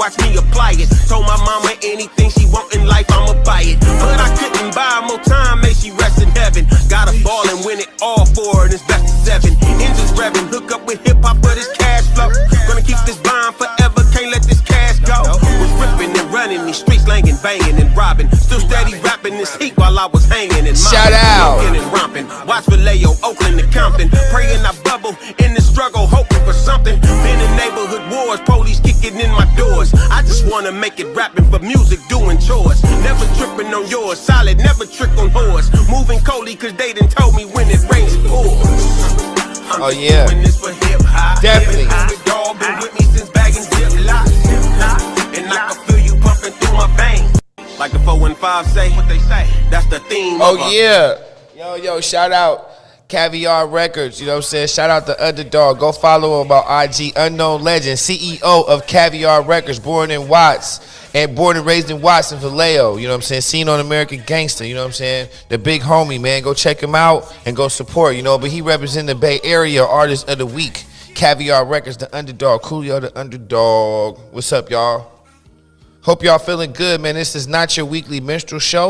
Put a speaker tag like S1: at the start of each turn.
S1: watch me apply it. Told my mama anything she want in life, I'ma buy it. But I couldn't buy more time, may she rest in heaven. Got us ballin', win it all for her, and it's best of 7. Engines revving, hook up with hip-hop for this cash flow. Gonna keep this bond forever, can't let this cash go. Was ripping and running these streets, slanging, banging and robbing. Still steady rapping this heat while I was hanging and
S2: shout out
S1: and romping. Watch Vallejo, Oakland and Compton. Praying I bubble in the struggle, hoping for something. Been in neighborhood wars, police kicking in my doors. I just wanna make it rapping for music, doing chores. Never tripping on yours, solid, never trick on whores. Moving coldly cause they done told me when it rains it pours.
S2: Oh yeah, definitely.
S1: Been with me since bagging Ziplocs. And I can feel you pumping through my veins. Like the 4 and 5 say, what they say, that's the theme.
S2: Oh yeah, yo, shout out Caviar Records, you know what I'm saying? Shout out to Underdog. Go follow him on IG, Unknown Legend, CEO of Caviar Records, born in Watts, and born and raised in Watts and Vallejo, you know what I'm saying? Seen on American Gangster, you know what I'm saying? The big homie, man. Go check him out and go support, you know. But he represents the Bay Area Artist of the Week. Caviar Records, the Underdog. Coolio, the Underdog. What's up, y'all? Hope y'all feeling good, man. This is not your weekly minstrel show.